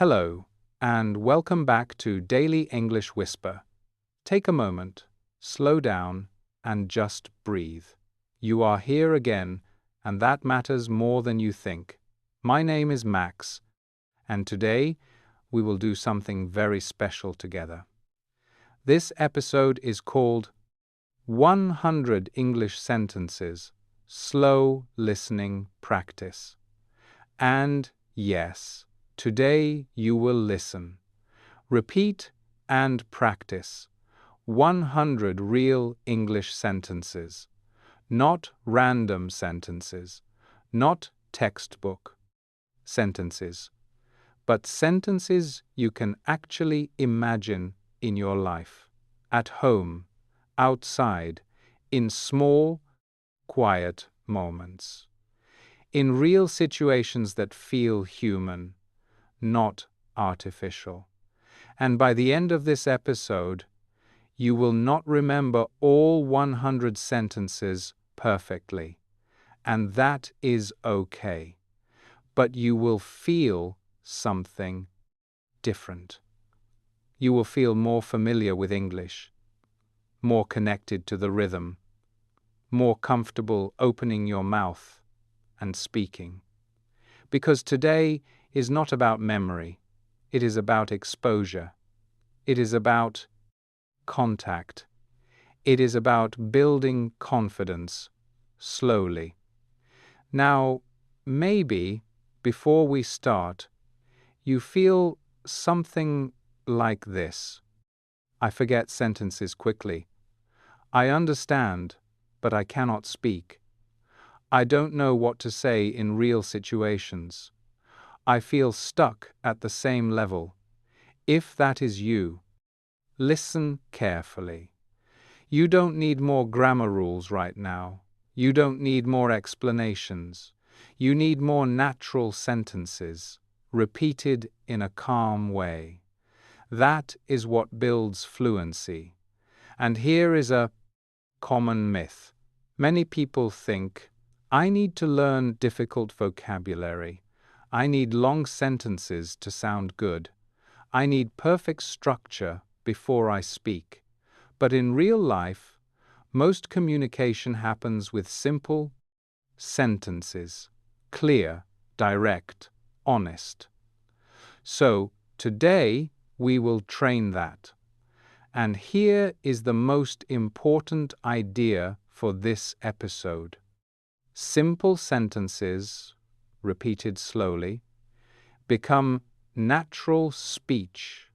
Hello, and welcome back to Daily English Whisper. Take a moment, slow down, and just breathe. You are here again, and that matters more than you think. My name is Max, and today we will do something very special together. This episode is called 100 English Sentences, Slow Listening Practice. And yes, today you will listen, repeat, and practice 100 real English sentences, not random sentences, not textbook sentences, but sentences you can actually imagine in your life, at home, outside, in small, quiet moments, in real situations that feel human, not artificial. And by the end of this episode, you will not remember all 100 sentences perfectly, and that is okay. But you will feel something different. You will feel more familiar with English, more connected to the rhythm, more comfortable opening your mouth and speaking. Because today is not about memory. It is about exposure. It is about contact. It is about building confidence slowly. Now, maybe before we start, you feel something like this. I forget sentences quickly. I understand, but I cannot speak. I don't know what to say in real situations. I feel stuck at the same level. If that is you, listen carefully. You don't need more grammar rules right now. You don't need more explanations. You need more natural sentences, repeated in a calm way. That is what builds fluency. And here is a common myth. Many people think, I need to learn difficult vocabulary. I need long sentences to sound good. I need perfect structure before I speak. But in real life, most communication happens with simple sentences, clear, direct, honest. So today we will train that. And here is the most important idea for this episode. Simple sentences, repeated slowly, become natural speech,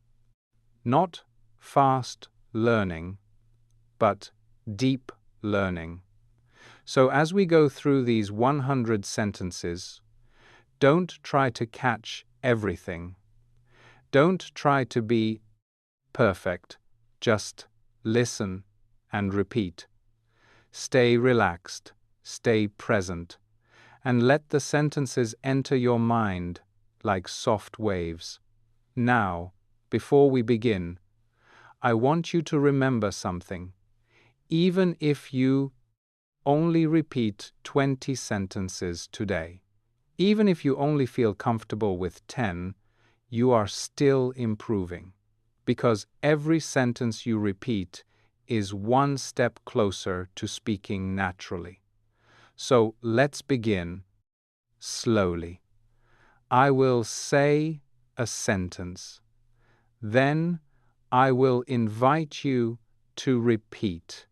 not fast learning, but deep learning. So as we go through these 100 sentences, don't try to catch everything. Don't try to be perfect. Just listen and repeat. Stay relaxed, stay present, and let the sentences enter your mind like soft waves. Now, before we begin, I want you to remember something. Even if you only repeat 20 sentences today, even if you only feel comfortable with 10, you are still improving. Because every sentence you repeat is one step closer to speaking naturally. So let's begin slowly. I will say a sentence. Then I will invite you to repeat.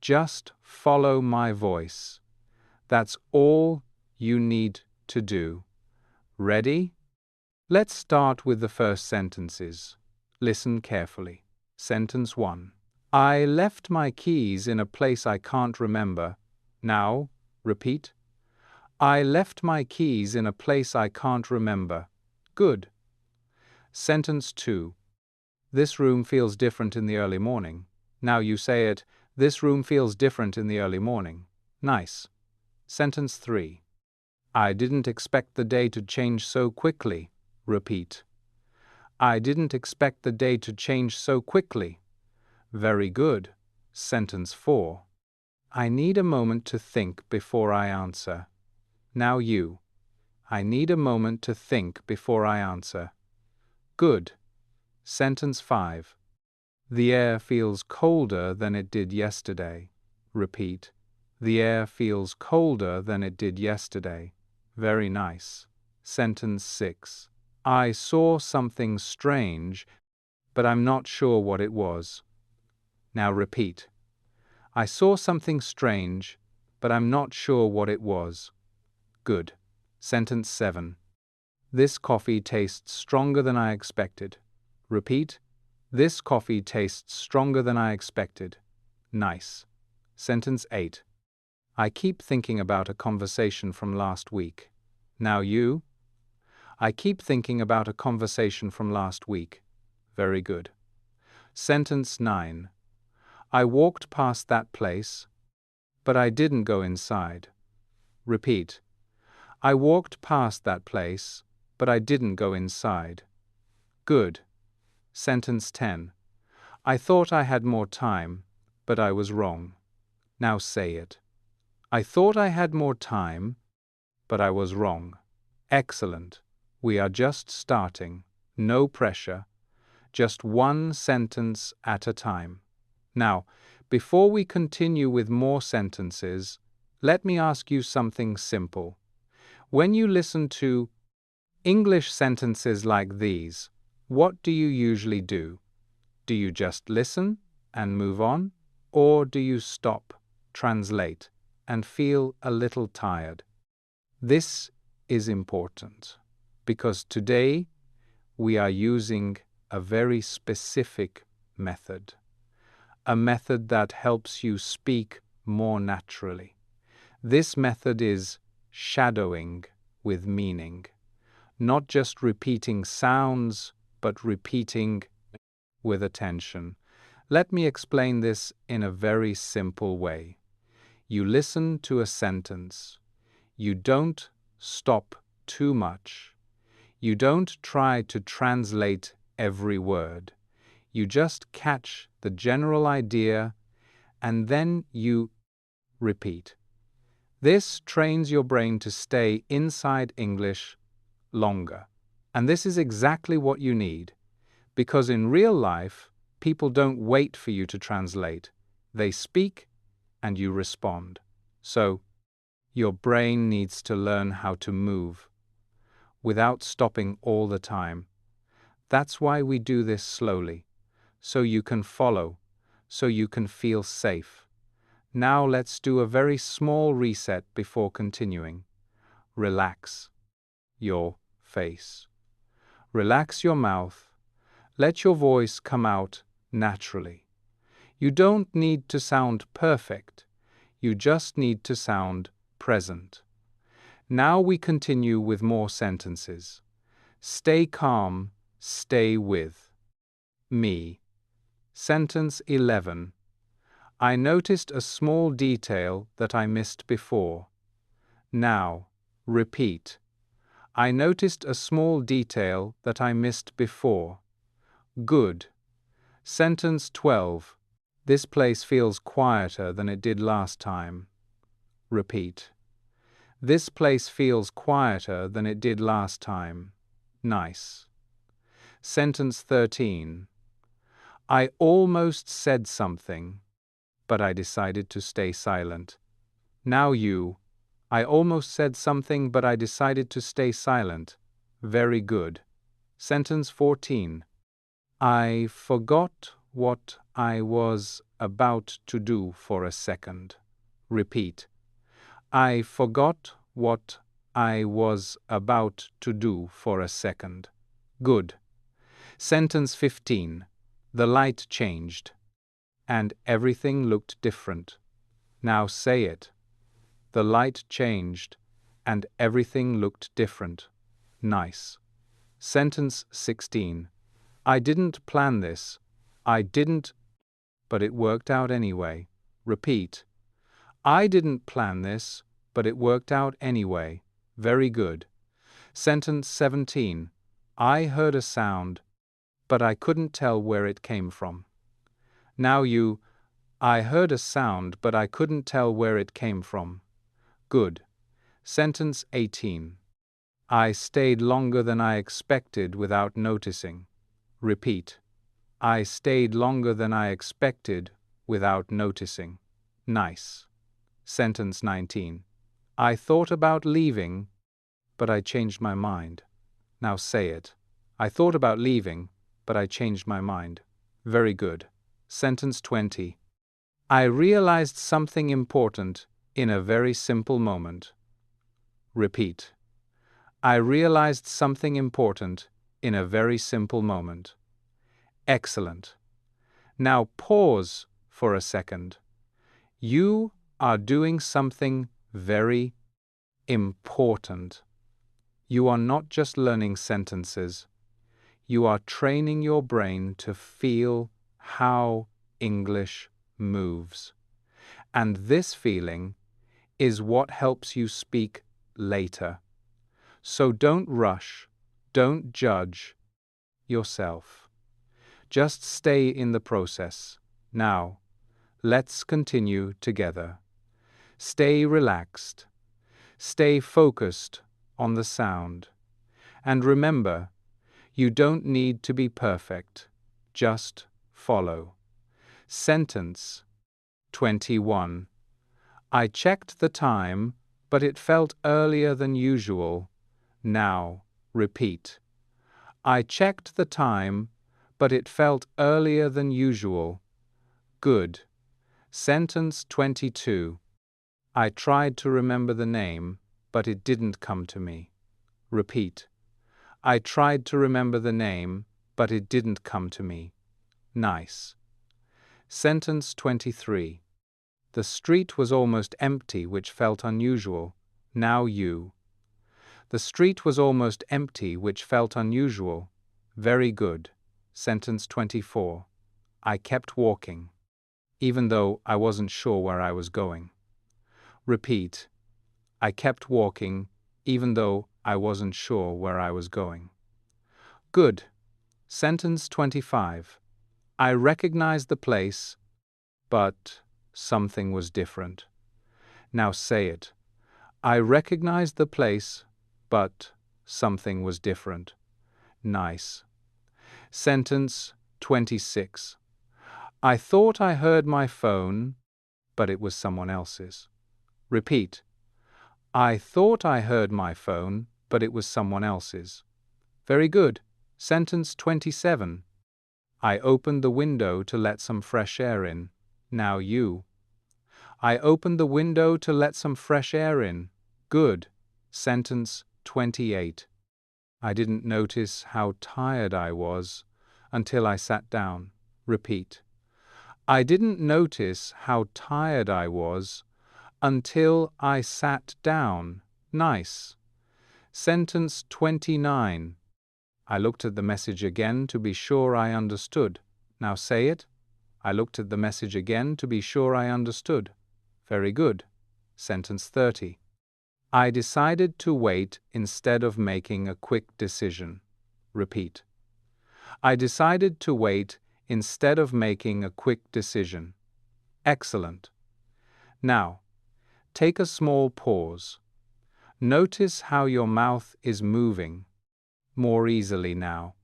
Just follow my voice. That's all you need to do. Ready? Let's start with the first sentences. Listen carefully. Sentence 1. I left my keys in a place I can't remember. Now, repeat. I left my keys in a place I can't remember. Good. Sentence 2. This room feels different in the early morning. Now you say it. This room feels different in the early morning. Nice. Sentence 3. I didn't expect the day to change so quickly. Repeat. I didn't expect the day to change so quickly. Very good. Sentence 4. I need a moment to think before I answer. Now you. I need a moment to think before I answer. Good. Sentence 5. The air feels colder than it did yesterday. Repeat. The air feels colder than it did yesterday. Very nice. Sentence 6. I saw something strange, but I'm not sure what it was. Now repeat. I saw something strange, but I'm not sure what it was. Good. Sentence 7. This coffee tastes stronger than I expected. Repeat. This coffee tastes stronger than I expected. Nice. Sentence 8. I keep thinking about a conversation from last week. Now you. I keep thinking about a conversation from last week. Very good. Sentence 9. I walked past that place, but I didn't go inside. Repeat. I walked past that place, but I didn't go inside. Good. Sentence 10. I thought I had more time, but I was wrong. Now say it. I thought I had more time, but I was wrong. Excellent. We are just starting. No pressure. Just one sentence at a time. Now, before we continue with more sentences, let me ask you something simple. When you listen to English sentences like these, what do you usually do? Do you just listen and move on? Or do you stop, translate, and feel a little tired? This is important because today we are using a very specific method, a method that helps you speak more naturally. This method is shadowing with meaning, not just repeating sounds, but repeating with attention. Let me explain this in a very simple way. You listen to a sentence. You don't stop too much. You don't try to translate every word. You just catch the general idea and then you repeat. This trains your brain to stay inside English longer. And this is exactly what you need, because in real life, people don't wait for you to translate. They speak and you respond. So, your brain needs to learn how to move without stopping all the time. That's why we do this slowly, so you can follow, so you can feel safe. Now let's do a very small reset before continuing. Relax your face. Relax your mouth. Let your voice come out naturally. You don't need to sound perfect. You just need to sound present. Now we continue with more sentences. Stay calm, stay with me. Sentence 11. I noticed a small detail that I missed before. Now, repeat. I noticed a small detail that I missed before. Good. Sentence 12. This place feels quieter than it did last time. Repeat. This place feels quieter than it did last time. Nice. Sentence 13. I almost said something, but I decided to stay silent. Now you. I almost said something, but I decided to stay silent. Very good. Sentence 14. I forgot what I was about to do for a second. Repeat. I forgot what I was about to do for a second. Good. Sentence 15. The light changed, and everything looked different. Now say it. The light changed, and everything looked different. Nice. Sentence 16. I didn't plan this. I didn't, but it worked out anyway. Repeat. I didn't plan this, but it worked out anyway. Very good. Sentence 17. I heard a sound, but I couldn't tell where it came from. Now you. I heard a sound, but I couldn't tell where it came from. Good. Sentence 18. I stayed longer than I expected without noticing. Repeat. I stayed longer than I expected without noticing. Nice. Sentence 19. I thought about leaving, but I changed my mind. Now say it. I thought about leaving, but I changed my mind. Very good. Sentence 20. I realized something important in a very simple moment. Repeat. I realized something important in a very simple moment. Excellent. Now pause for a second. You are doing something very important. You are not just learning sentences. You are training your brain to feel how English moves. And this feeling is what helps you speak later. So don't rush, don't judge yourself. Just stay in the process. Now, let's continue together. Stay relaxed. Stay focused on the sound. And remember, you don't need to be perfect. Just follow. Sentence 21. I checked the time, but it felt earlier than usual. Now, repeat. I checked the time, but it felt earlier than usual. Good. Sentence 22. I tried to remember the name, but it didn't come to me. Repeat. I tried to remember the name, but it didn't come to me. Nice. Sentence 23. The street was almost empty, which felt unusual. Now you. The street was almost empty, which felt unusual. Very good. Sentence 24. I kept walking, even though I wasn't sure where I was going. Repeat. I kept walking, even though I wasn't sure where I was going. Good. Sentence 25. I recognized the place, but something was different. Now say it. I recognized the place, but something was different. Nice. Sentence 26. I thought I heard my phone, but it was someone else's. Repeat. I thought I heard my phone, but it was someone else's. Very good. Sentence 27. I opened the window to let some fresh air in. Now you. I opened the window to let some fresh air in. Good. Sentence 28. I didn't notice how tired I was until I sat down. Repeat. I didn't notice how tired I was until I sat down. Nice. Sentence 29. I looked at the message again to be sure I understood. Now say it. I looked at the message again to be sure I understood. Very good. Sentence 30. I decided to wait instead of making a quick decision. Repeat. I decided to wait instead of making a quick decision. Excellent. Now, take a small pause. Notice how your mouth is moving more easily now.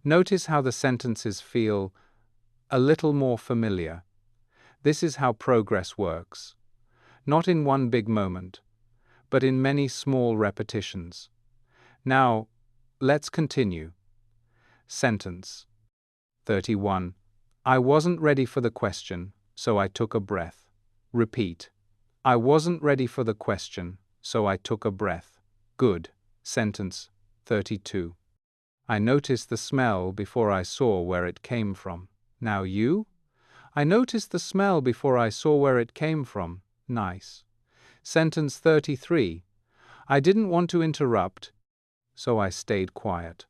Notice how the sentences feel a little more familiar. This is how progress works. Not in one big moment, but in many small repetitions. Now, let's continue. Sentence 31. I wasn't ready for the question, so I took a breath. Repeat. I wasn't ready for the question, so I took a breath. Good. Sentence 32. I noticed the smell before I saw where it came from. Now you? I noticed the smell before I saw where it came from. Nice. Sentence 33. I didn't want to interrupt, so I stayed quiet.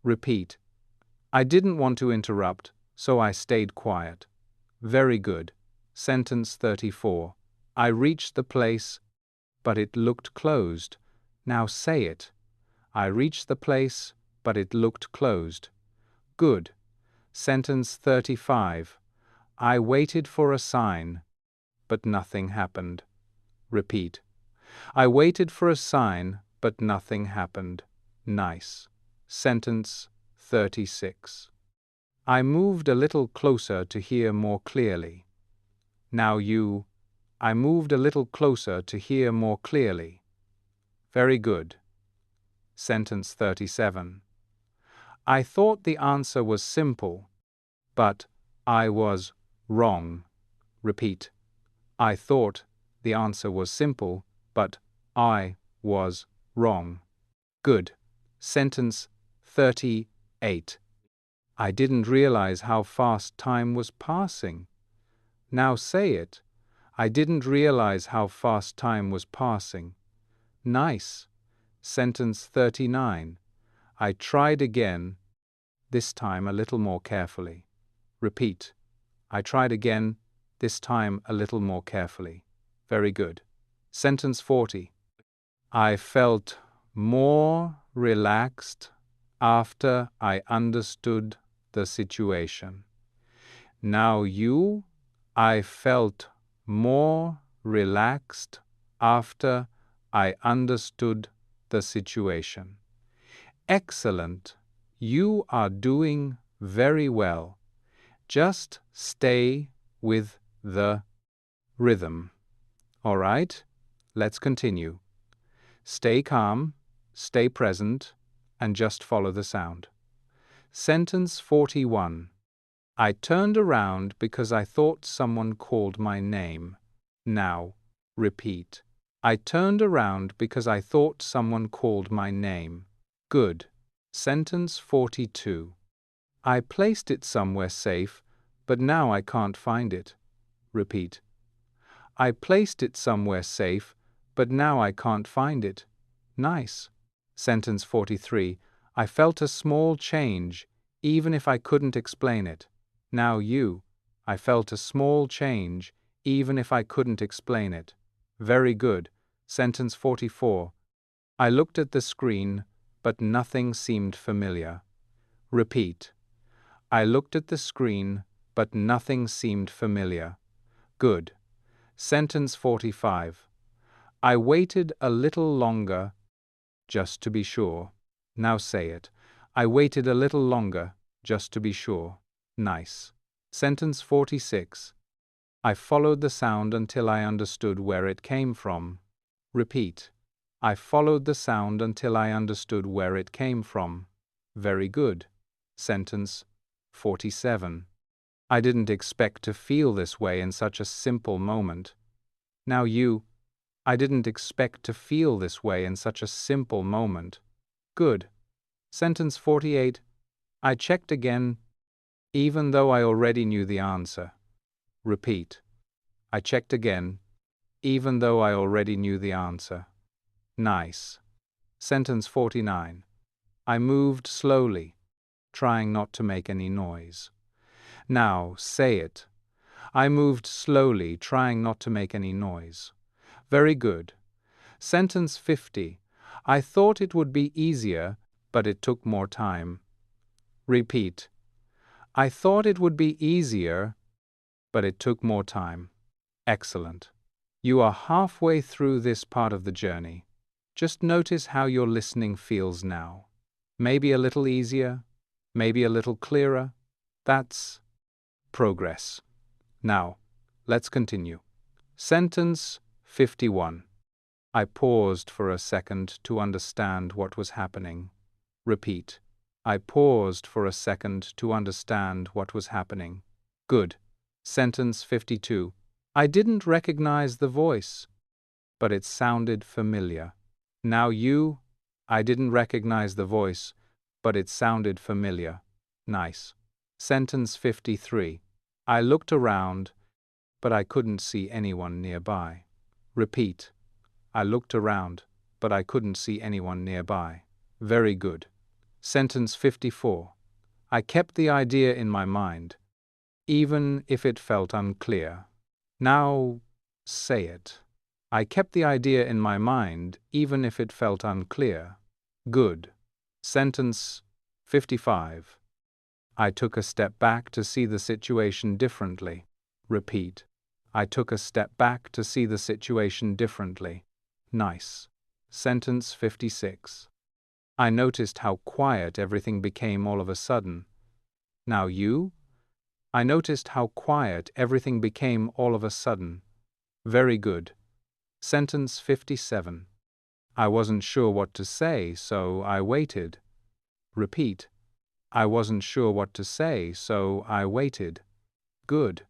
Repeat. I didn't want to interrupt, so I stayed quiet. Very good. Sentence 34. I reached the place, but it looked closed. Now say it. I reached the place, but it looked closed. Good. Sentence 35. I waited for a sign, but nothing happened. Repeat. I waited for a sign, but nothing happened. Nice. Sentence 36. I moved a little closer to hear more clearly. Now you. I moved a little closer to hear more clearly. Very good. Sentence 37. I thought the answer was simple, but I was wrong. Repeat. I thought the answer was simple, but I was wrong. Good. Sentence 38. I didn't realize how fast time was passing. Now say it. I didn't realize how fast time was passing. Nice. Sentence 39. I tried again, this time a little more carefully. Repeat. I tried again, this time a little more carefully. Very good. Sentence 40. I felt more relaxed after I understood the situation. Now you. I felt more relaxed after I understood the situation. Excellent. You are doing very well. Just stay with the rhythm. All right? Let's continue. Stay calm, stay present, and just follow the sound. Sentence 41. I turned around because I thought someone called my name. Now, repeat. I turned around because I thought someone called my name. Good. Sentence 42. I placed it somewhere safe, but now I can't find it. Repeat. I placed it somewhere safe, but now I can't find it. Nice. Sentence 43. I felt a small change, even if I couldn't explain it. Now you. I felt a small change, even if I couldn't explain it. Very good. Sentence 44. I looked at the screen, but nothing seemed familiar. Repeat. I looked at the screen, but nothing seemed familiar. Good. Sentence 45. I waited a little longer, just to be sure. Now say it. I waited a little longer, just to be sure. Nice. Sentence 46. I followed the sound until I understood where it came from. Repeat. I followed the sound until I understood where it came from. Very good. Sentence 47. I didn't expect to feel this way in such a simple moment. Now you. I didn't expect to feel this way in such a simple moment. Good. Sentence 48. I checked again, even though I already knew the answer. Repeat. I checked again, even though I already knew the answer. Nice. Sentence 49. I moved slowly, trying not to make any noise. Now say it. I moved slowly, trying not to make any noise. Very good. Sentence 50. I thought it would be easier, but it took more time. Repeat. I thought it would be easier, but it took more time. Excellent. You are halfway through this part of the journey. Just notice how your listening feels now. Maybe a little easier, maybe a little clearer. That's progress. Now, let's continue. Sentence 51. I paused for a second to understand what was happening. Repeat. I paused for a second to understand what was happening. Good. Sentence 52. I didn't recognize the voice, but it sounded familiar. Now you. I didn't recognize the voice, but it sounded familiar. Nice. Sentence 53. I looked around, but I couldn't see anyone nearby. Repeat. I looked around, but I couldn't see anyone nearby. Very good. Sentence 54. I kept the idea in my mind, even if it felt unclear. Now, say it. I kept the idea in my mind, even if it felt unclear. Good. Sentence 55. I took a step back to see the situation differently. Repeat. I took a step back to see the situation differently. Nice. Sentence 56. I noticed how quiet everything became all of a sudden. Now you? I noticed how quiet everything became all of a sudden. Very good. Sentence 57. I wasn't sure what to say, so I waited. Repeat. I wasn't sure what to say, so I waited. Good.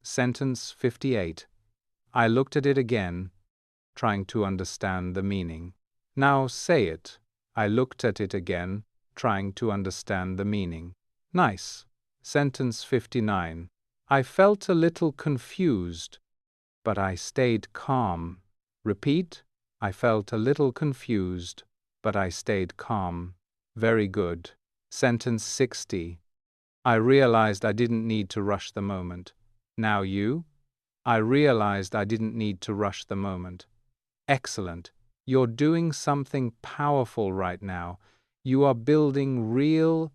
Sentence 58. I looked at it again, trying to understand the meaning. Now say it. I looked at it again, trying to understand the meaning. Nice. Sentence 59. I felt a little confused, but I stayed calm. Repeat. I felt a little confused, but I stayed calm. Very good. Sentence 60. I realized I didn't need to rush the moment. Now you? I realized I didn't need to rush the moment. Excellent. You're doing something powerful right now. You are building real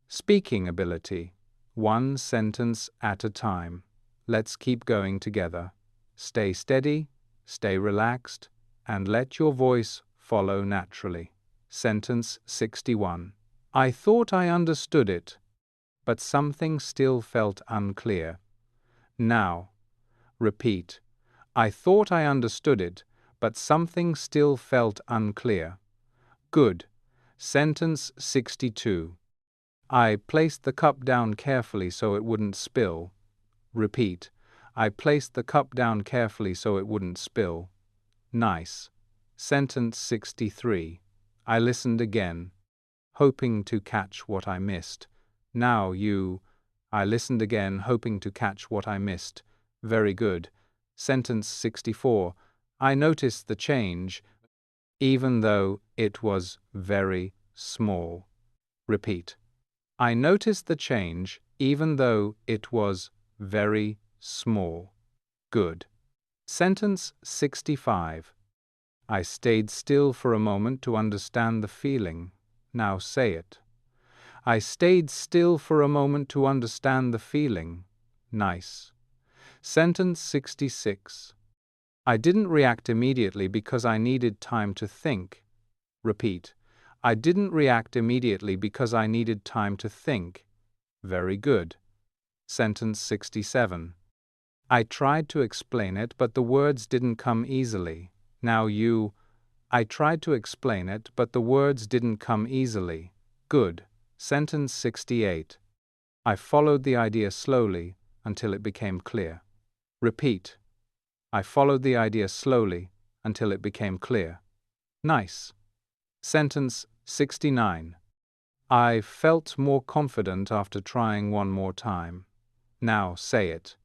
speaking ability. One sentence at a time. Let's keep going together. Stay steady, stay relaxed, and let your voice follow naturally. Sentence 61. I thought I understood it, but something still felt unclear. Now, repeat. I thought I understood it, but something still felt unclear. Good. Sentence 62. I placed the cup down carefully so it wouldn't spill. Repeat. I placed the cup down carefully so it wouldn't spill. Nice. Sentence 63. I listened again, hoping to catch what I missed. Now you. I listened again, hoping to catch what I missed. Very good. Sentence 64. I noticed the change, even though it was very small. Repeat. I noticed the change, even though it was very small. Good. Sentence 65. I stayed still for a moment to understand the feeling. Now say it. I stayed still for a moment to understand the feeling. Nice. Sentence 66. I didn't react immediately because I needed time to think. Repeat. I didn't react immediately because I needed time to think. Very good. Sentence 67. I tried to explain it, but the words didn't come easily. Now you. I tried to explain it, but the words didn't come easily. Good. Sentence 68. I followed the idea slowly until it became clear. Repeat. I followed the idea slowly until it became clear. Nice. Sentence 69. I felt more confident after trying one more time. Now say it.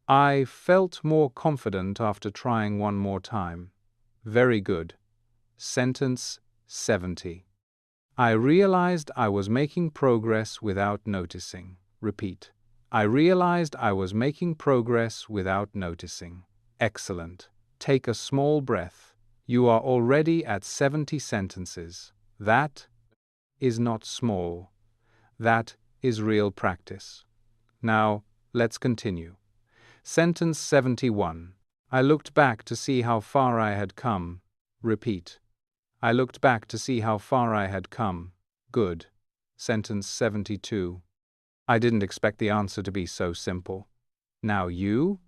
I felt more confident after trying one more time. Very good. Sentence 70. I realized I was making progress without noticing. Repeat. I realized I was making progress without noticing. Excellent. Take a small breath. You are already at 70 sentences. That is not small. That is real practice. Now, let's continue. Sentence 71. I looked back to see how far I had come. Repeat. I looked back to see how far I had come. Good. Sentence 72. I didn't expect the answer to be so simple. Now you?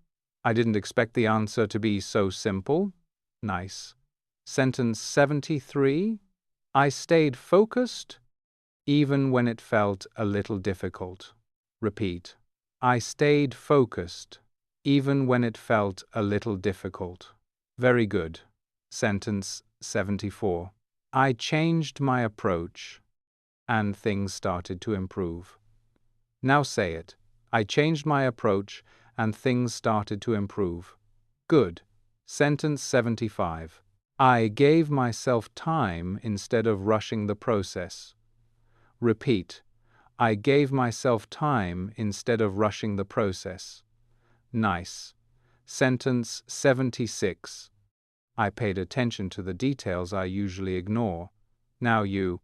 I didn't expect the answer to be so simple. Nice. Sentence 73. I stayed focused, even when it felt a little difficult. Repeat. I stayed focused, even when it felt a little difficult. Very good. Sentence 74. I changed my approach, and things started to improve. Now say it. I changed my approach, and things started to improve. Good. Sentence 75. I gave myself time instead of rushing the process. Repeat. I gave myself time instead of rushing the process. Nice. Sentence 76. I paid attention to the details I usually ignore. Now you.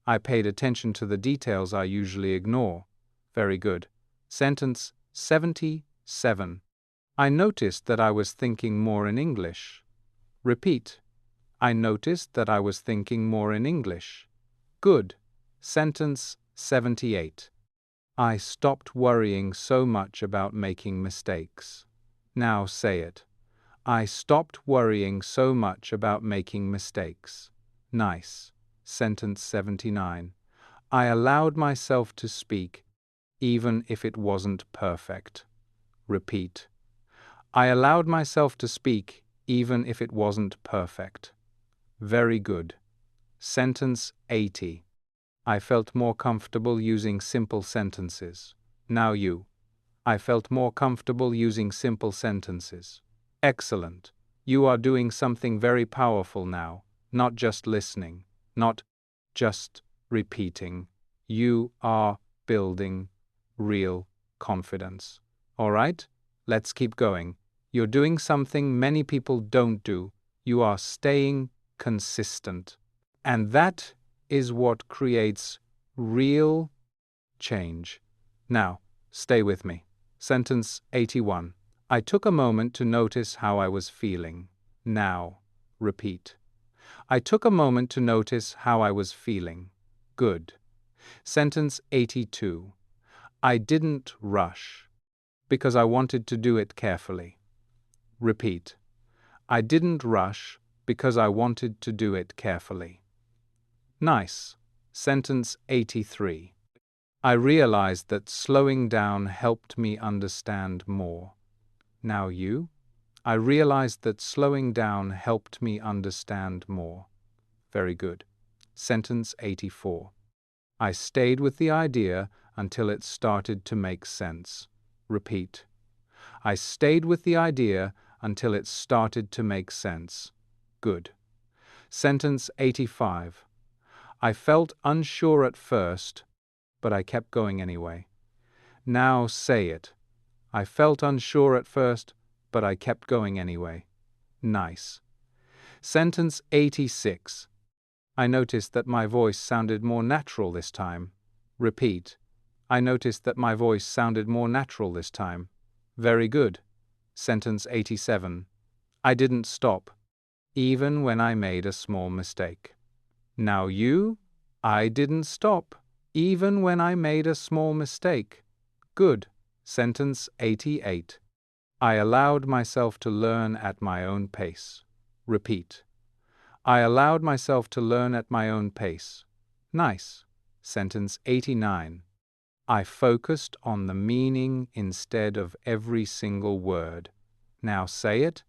I paid attention to the details I usually ignore. Very good. Sentence 77. I noticed that I was thinking more in English. Repeat. I noticed that I was thinking more in English. Good. Sentence 78. I stopped worrying so much about making mistakes. Now say it. I stopped worrying so much about making mistakes. Nice. Sentence 79. I allowed myself to speak, even if it wasn't perfect. Repeat. I allowed myself to speak, even if it wasn't perfect. Very good. Sentence 80. I felt more comfortable using simple sentences. Now you. I felt more comfortable using simple sentences. Excellent. You are doing something very powerful now, not just listening, not just repeating. You are building real confidence. All right? Let's keep going. You're doing something many people don't do. You are staying consistent. And that is what creates real change. Now, stay with me. Sentence 81. I took a moment to notice how I was feeling. Now, repeat. I took a moment to notice how I was feeling. Good. Sentence 82. I didn't rush because I wanted to do it carefully. Repeat. I didn't rush because I wanted to do it carefully. Nice. Sentence 83. I realized that slowing down helped me understand more. Now you? I realized that slowing down helped me understand more. Very good. Sentence 84. I stayed with the idea until it started to make sense. Repeat. I stayed with the idea until it started to make sense. Good. Sentence 85. I felt unsure at first, but I kept going anyway. Now say it. I felt unsure at first, but I kept going anyway. Nice. Sentence 86. I noticed that my voice sounded more natural this time. Repeat. I noticed that my voice sounded more natural this time. Very good. Sentence 87. I didn't stop, even when I made a small mistake. Now you? I didn't stop, even when I made a small mistake. Good. Sentence 88. I allowed myself to learn at my own pace. Repeat. I allowed myself to learn at my own pace. Nice. Sentence 89. I focused on the meaning instead of every single word. Now say it.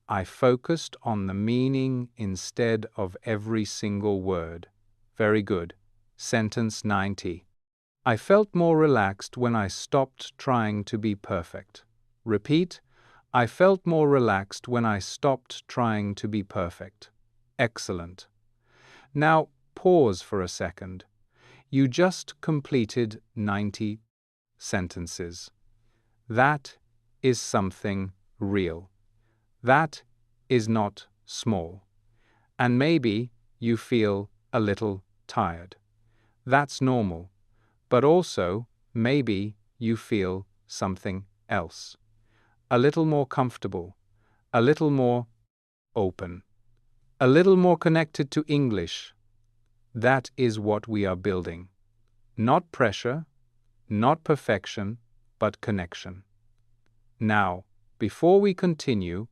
I focused on the meaning instead of every single word. Very good. Sentence 90. I felt more relaxed when I stopped trying to be perfect. Repeat. I felt more relaxed when I stopped trying to be perfect. Excellent. Now pause for a second. You just completed 90 sentences. That is something real. That is not small. And maybe you feel a little tired. That's normal. But also, maybe you feel something else. A little more comfortable, a little more open, a little more connected to English. That is what we are building. Not pressure, not perfection, but connection. Now, before we continue,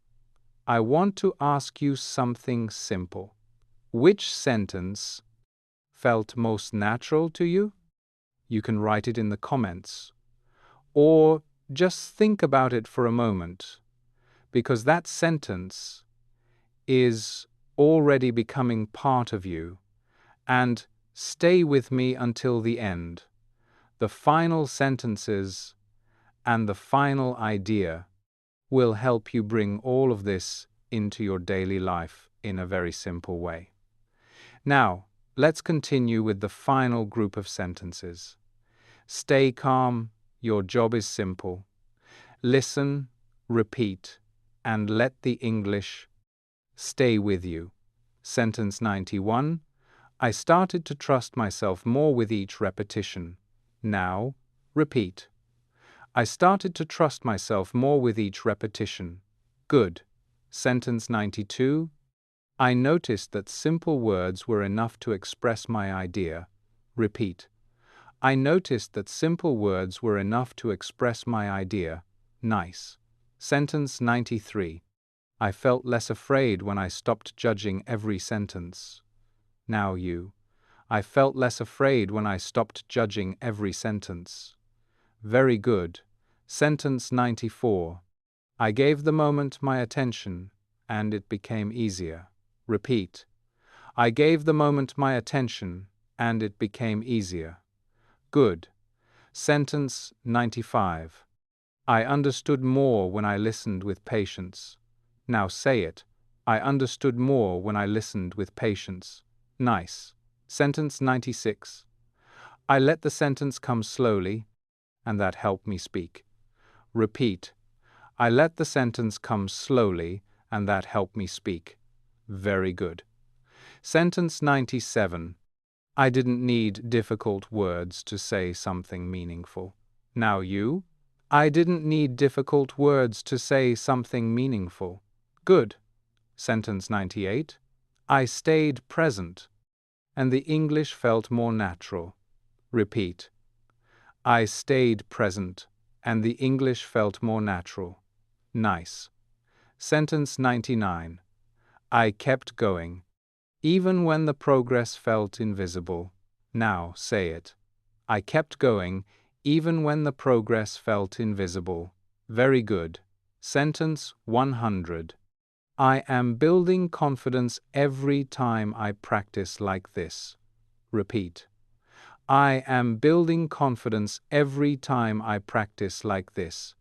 I want to ask you something simple. Which sentence felt most natural to you? You can write it in the comments. Or just think about it for a moment, because that sentence is already becoming part of you. And stay with me until the end. The final sentences and the final idea will help you bring all of this into your daily life in a very simple way. Now, let's continue with the final group of sentences. Stay calm, your job is simple. Listen, repeat, and let the English stay with you. Sentence 91. I started to trust myself more with each repetition. Now, repeat. I started to trust myself more with each repetition. Good. Sentence 92. I noticed that simple words were enough to express my idea. Repeat. I noticed that simple words were enough to express my idea. Nice. Sentence 93. I felt less afraid when I stopped judging every sentence. Now you. I felt less afraid when I stopped judging every sentence. Very good. Sentence 94. I gave the moment my attention, and it became easier. Repeat. I gave the moment my attention, and it became easier. Good. Sentence 95. I understood more when I listened with patience. Now say it. I understood more when I listened with patience. Nice. Sentence 96. I let the sentence come slowly, and that helped me speak. Repeat. I let the sentence come slowly, and that helped me speak. Very good. Sentence 97. I didn't need difficult words to say something meaningful. Now you? I didn't need difficult words to say something meaningful. Good. Sentence 98. I stayed present, and the English felt more natural. Repeat. I stayed present, and the English felt more natural. Nice. Sentence 99. I kept going, even when the progress felt invisible. Now say it. I kept going, even when the progress felt invisible. Very good. Sentence 100. I am building confidence every time I practice like this. Repeat. I am building confidence every time I practice like this.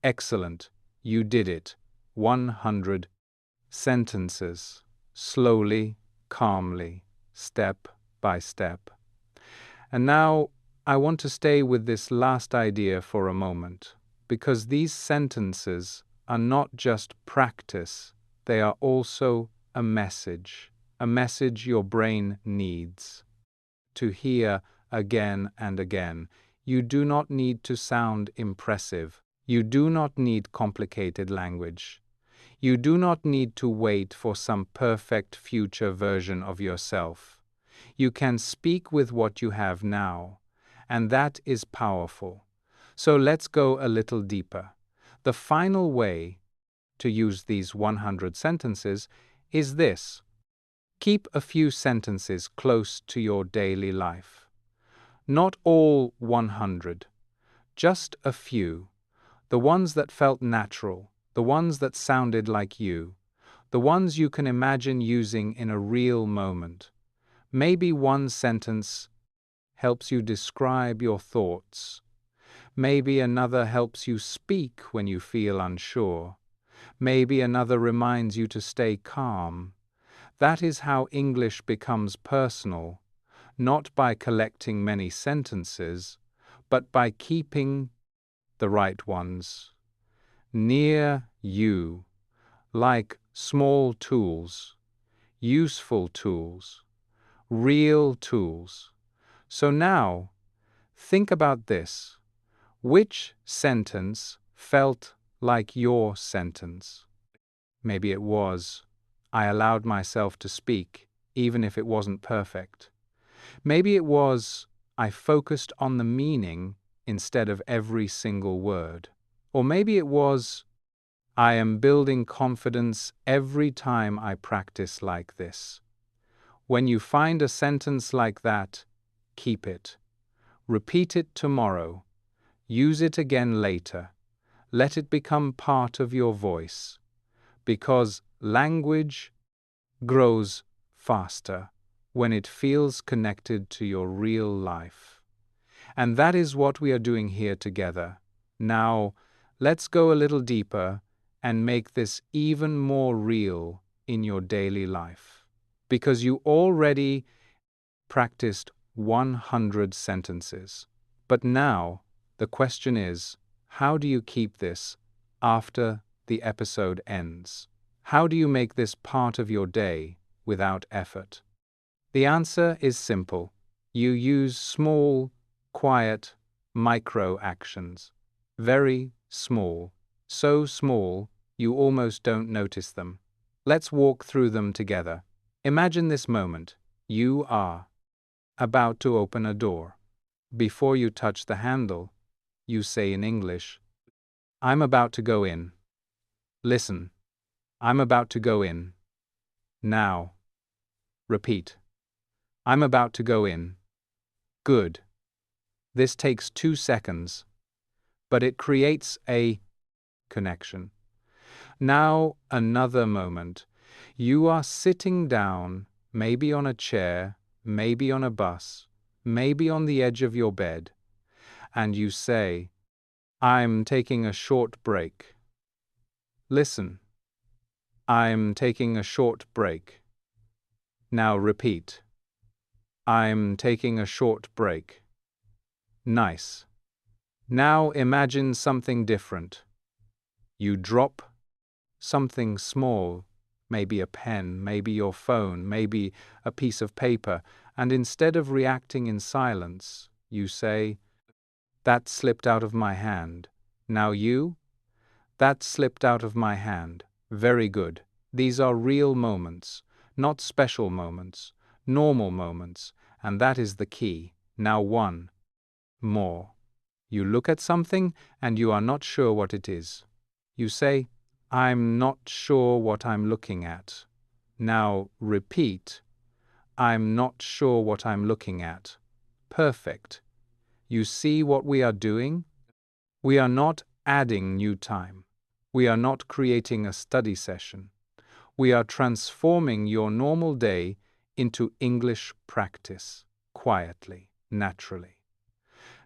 Excellent. You did it. 100 sentences. Slowly, calmly, step by step. And now I want to stay with this last idea for a moment, because these sentences are not just practice, they are also a message your brain needs to hear again and again. You do not need to sound impressive. You do not need complicated language. You do not need to wait for some perfect future version of yourself. You can speak with what you have now, and that is powerful. So let's go a little deeper. The final way to use these 100 sentences is this. Keep a few sentences close to your daily life. Not all 100, just a few. The ones that felt natural, the ones that sounded like you, the ones you can imagine using in a real moment. Maybe one sentence helps you describe your thoughts. Maybe another helps you speak when you feel unsure. Maybe another reminds you to stay calm. That is how English becomes personal, not by collecting many sentences, but by keeping the right ones near you, like small tools, useful tools, real tools. So now, think about this. Which sentence felt like your sentence? Maybe it was, I allowed myself to speak, even if it wasn't perfect. Maybe it was, I focused on the meaning instead of every single word. Or maybe it was, I am building confidence every time I practice like this. When you find a sentence like that, keep it. Repeat it tomorrow. Use it again later. Let it become part of your voice. Because language grows faster when it feels connected to your real life. And that is what we are doing here together. Now, let's go a little deeper and make this even more real in your daily life. Because you already practiced 100 sentences. But now, the question is, how do you keep this after the episode ends? How do you make this part of your day without effort? The answer is simple. You use small, quiet, micro actions. Very small. So small, you almost don't notice them. Let's walk through them together. Imagine this moment. You are about to open a door. Before you touch the handle, you say in English, I'm about to go in. Listen. I'm about to go in. Now. Repeat. I'm about to go in. Good. This takes 2 seconds, but it creates a connection. Now another moment. You are sitting down, maybe on a chair, maybe on a bus, maybe on the edge of your bed, and you say, I'm taking a short break. Listen. I'm taking a short break. Now repeat. I'm taking a short break. Nice. Now imagine something different. You drop something small, maybe a pen, maybe your phone, maybe a piece of paper, and instead of reacting in silence, you say, that slipped out of my hand. Now you? That slipped out of my hand. Very good. These are real moments, not special moments, normal moments, and that is the key. Now one more. You look at something and you are not sure what it is. You say, I'm not sure what I'm looking at. Now repeat, I'm not sure what I'm looking at. Perfect. You see what we are doing? We are not adding new time. We are not creating a study session. We are transforming your normal day into English practice, quietly, naturally.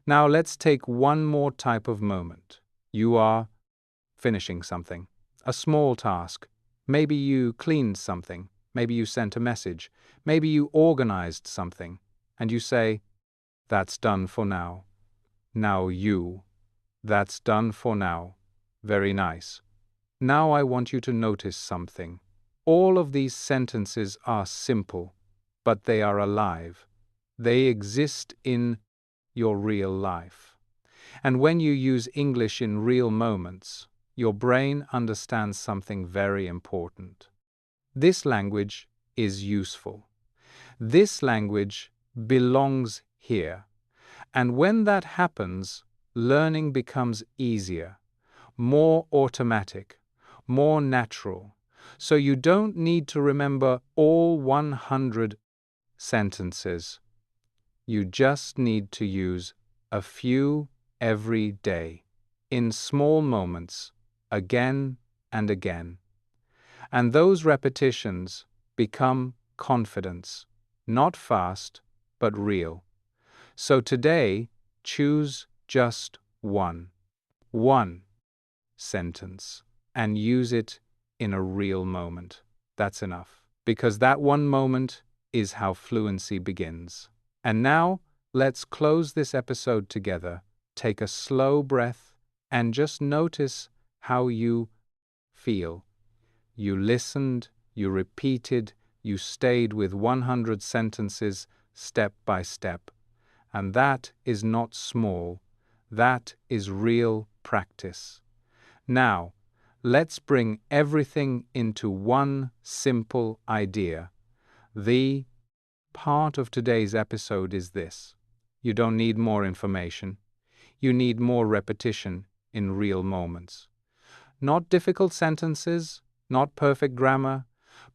Now let's take one more type of moment. You are finishing something, a small task. Maybe you cleaned something, maybe you sent a message, maybe you organized something, and you say, that's done for now. Now you. That's done for now. Very nice. Now I want you to notice something. All of these sentences are simple, but they are alive. They exist in your real life. And when you use English in real moments, your brain understands something very important. This language is useful. This language belongs here. And when that happens, learning becomes easier, more automatic, more natural. So you don't need to remember all 100 sentences. You just need to use a few every day, in small moments, again and again. And those repetitions become confidence, not fast, but real. So today, choose just one sentence, and use it in a real moment. That's enough, because that one moment is how fluency begins. And now, let's close this episode together. Take a slow breath and just notice how you feel. You listened, you repeated, you stayed with 100 sentences step by step. And that is not small. That is real practice. Now, let's bring everything into one simple idea. The part of today's episode is this. You don't need more information. You need more repetition in real moments. Not difficult sentences, not perfect grammar,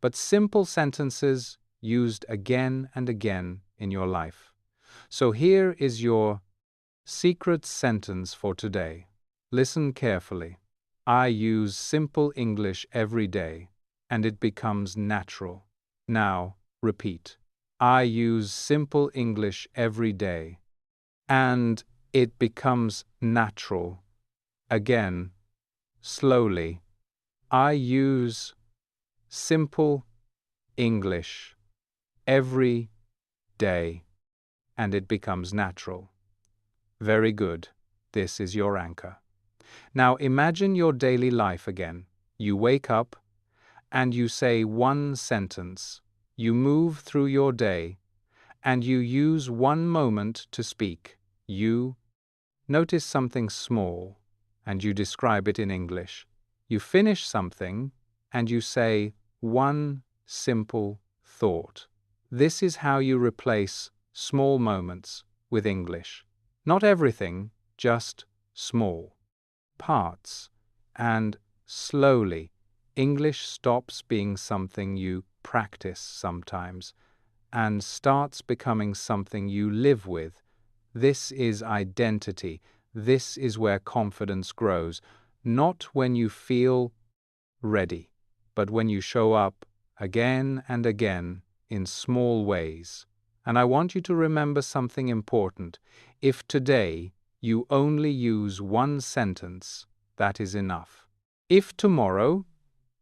but simple sentences used again and again in your life. So here is your secret sentence for today. Listen carefully. I use simple English every day, and it becomes natural. Now, repeat. I use simple English every day, and it becomes natural. Again, slowly. I use simple English every day, and it becomes natural. Very good. This is your anchor. Now imagine your daily life again. You wake up and you say one sentence. You move through your day and you use one moment to speak. You notice something small and you describe it in English. You finish something and you say one simple thought. This is how you replace small moments with English. Not everything, just small parts. And slowly, English stops being something you practice sometimes and starts becoming something you live with. This is identity. This is where confidence grows, not when you feel ready, but when you show up again and again in small ways. And I want you to remember something important. If today you only use one sentence, that is enough. If tomorrow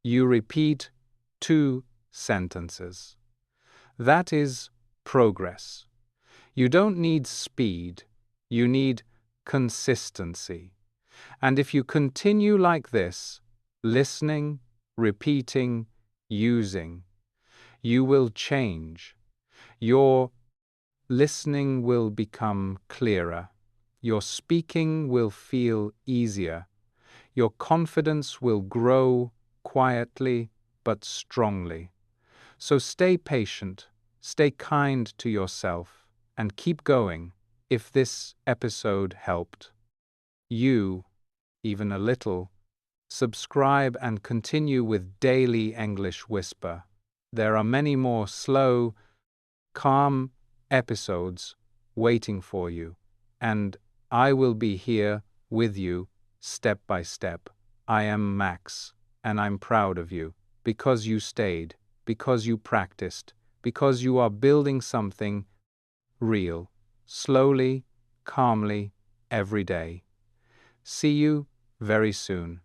you repeat 2 sentences, that is progress. You don't need speed, you need consistency. And if you continue like this, listening, repeating, using, you will change. Your listening will become clearer. Your speaking will feel easier. Your confidence will grow quietly but strongly. So stay patient, stay kind to yourself, and keep going. If this episode helped you, even a little, subscribe and continue with Daily English Whisper. There are many more slow, calm episodes waiting for you, and I will be here with you step by step. I am Max, and I'm proud of you because you stayed, because you practiced, because you are building something real, slowly, calmly, every day. See you very soon.